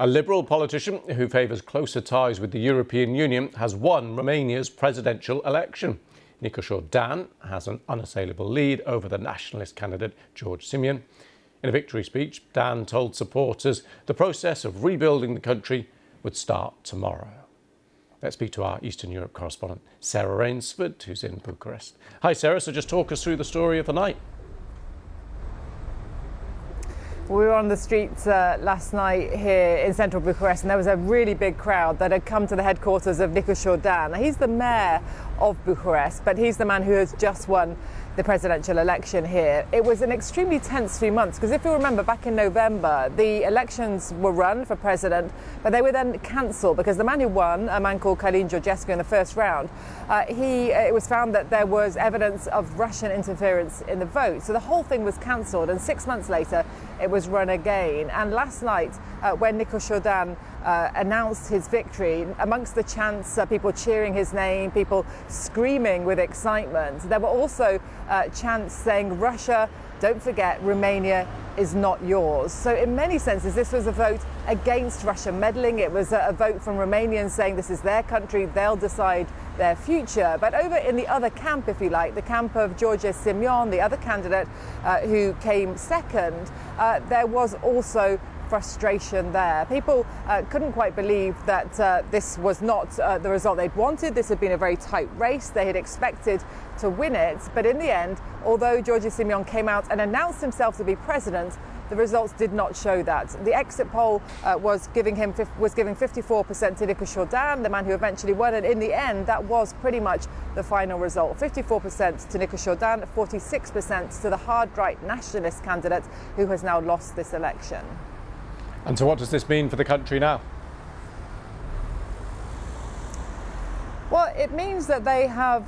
A Liberal politician who favours closer ties with the European Union has won Romania's presidential election. Nicusor Dan has an unassailable lead over the Nationalist candidate George Simion. In a victory speech, Dan told supporters the process of rebuilding the country would start tomorrow. Let's speak to our Eastern Europe correspondent, Sarah Rainsford, who's in Bucharest. Hi, Sarah. So just talk us through the story of the night. We were on the streets last night here in central Bucharest, and there was a really big crowd that had come to the headquarters of Nicusor Dan. Now, he's the mayor of Bucharest, but he's the man who has just won the presidential election here. It was an extremely tense few months because if you remember back in November, the elections were run for president, but they were then cancelled because the man who won, a man called Călin Georgescu in the first round, it was found that there was evidence of Russian interference in the vote. So the whole thing was cancelled, and 6 months later it was run again. And last night when Nicusor Dan announced his victory, amongst the chants, people cheering his name, people screaming with excitement, there were also chants saying, "Russia, don't forget, Romania is not yours." So in many senses, this was a vote against Russian meddling. It was a vote from Romanians saying this is their country, they'll decide their future. But over in the other camp, if you like, the camp of George Simion, the other candidate who came second, there was also frustration there. People couldn't quite believe that this was not the result they'd wanted. This had been a very tight race. They had expected to win it. But in the end, although George Simion came out and announced himself to be president, the results did not show that. The exit poll was giving 54% to Nicusor Dan, the man who eventually won. And in the end, that was pretty much the final result. 54% to Nicusor Dan, 46% to the hard-right nationalist candidate who has now lost this election. And so what does this mean for the country now? Well, it means that they have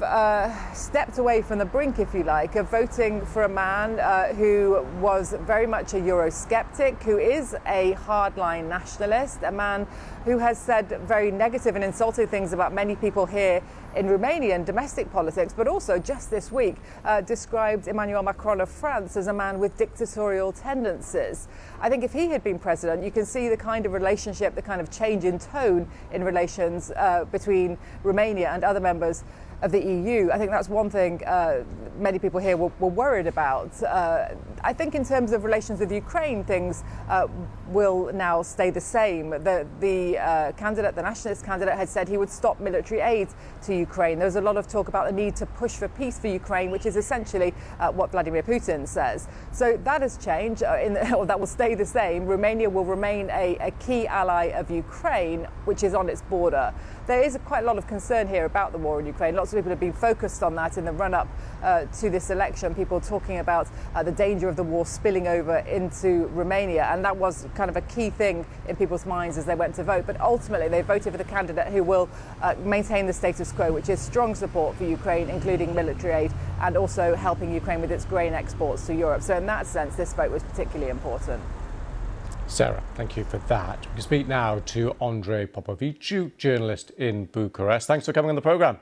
stepped away from the brink, if you like, of voting for a man who was very much a Eurosceptic, who is a hardline nationalist, a man who has said very negative and insulting things about many people here in Romanian domestic politics, but also just this week described Emmanuel Macron of France as a man with dictatorial tendencies. I think if he had been president, you can see the kind of relationship, the kind of change in tone in relations between Romania and other members of the EU. I think that's one thing many people here were worried about. I think in terms of relations with Ukraine, things will now stay the same. The candidate, the nationalist candidate, had said he would stop military aid to Ukraine. There's a lot of talk about the need to push for peace for Ukraine, which is essentially what Vladimir Putin says. So that has changed, or that will stay the same. Romania will remain a key ally of Ukraine, which is on its border. There is quite a lot of concern here about the war in Ukraine. Lots of people have been focused on that in the run-up to this election, people talking about the danger of the war spilling over into Romania. And that was kind of a key thing in people's minds as they went to vote. But ultimately, they voted for the candidate who will maintain the status quo, which is strong support for Ukraine, including military aid, and also helping Ukraine with its grain exports to Europe. So in that sense, this vote was particularly important. Sarah, thank you for that. We can speak now to Andrei Popoviciu, journalist in Bucharest. Thanks for coming on the programme.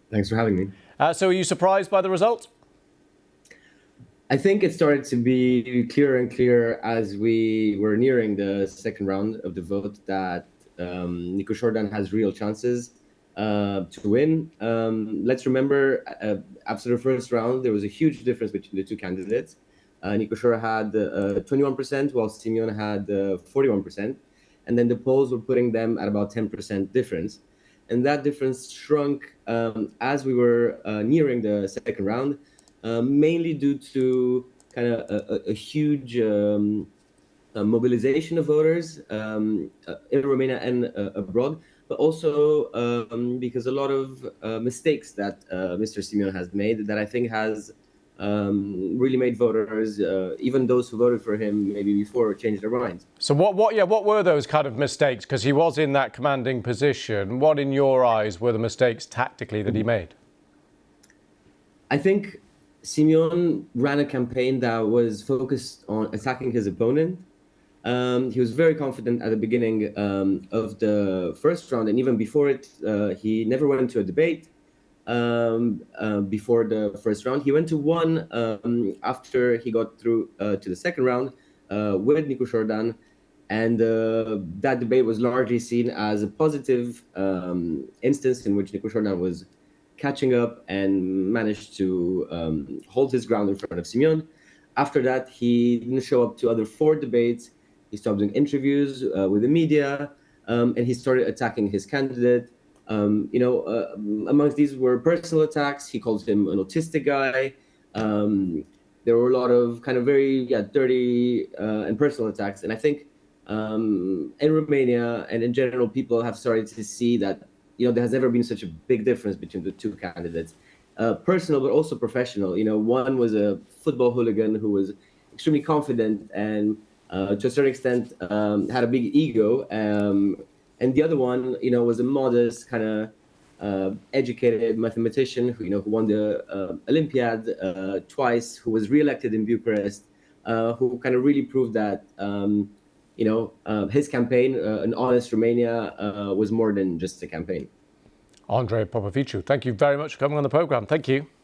Thanks for having me. So are you surprised by the result? I think it started to be clearer and clearer as we were nearing the second round of the vote that Nicusor Dan has real chances to win. Let's remember, after the first round, there was a huge difference between the two candidates. Nicusor had 21%, while Simion had 41%. And then the polls were putting them at about 10% difference. And that difference shrunk as we were nearing the second round, mainly due to kind of a huge mobilization of voters in Romania and abroad, but also because a lot of mistakes that Mr. Simion has made that I think has really made voters, even those who voted for him maybe before, change their minds. So what were those kind of mistakes? Because he was in that commanding position. What, in your eyes, were the mistakes tactically that he made? I think Simion ran a campaign that was focused on attacking his opponent. He was very confident at the beginning of the first round, and even before it, he never went to a debate. Before the first round. He went to one after he got through to the second round with Nicusor Dan, And that debate was largely seen as a positive instance in which Nicusor Dan was catching up and managed to hold his ground in front of Simion. After that, he didn't show up to other 4 debates. He stopped doing interviews with the media, and he started attacking his candidate. Amongst these were personal attacks. He called him an autistic guy. There were a lot of kind of very dirty and personal attacks. And I think in Romania and in general, people have started to see that there has never been such a big difference between the 2 candidates, personal but also professional. One was a football hooligan who was extremely confident and to a certain extent had a big ego, and the other one, was a modest kind of educated mathematician who won the Olympiad twice, who was re-elected in Bucharest, who kind of really proved that his campaign, An Honest Romania, was more than just a campaign. Andrei Popoviciu, thank you very much for coming on the programme. Thank you.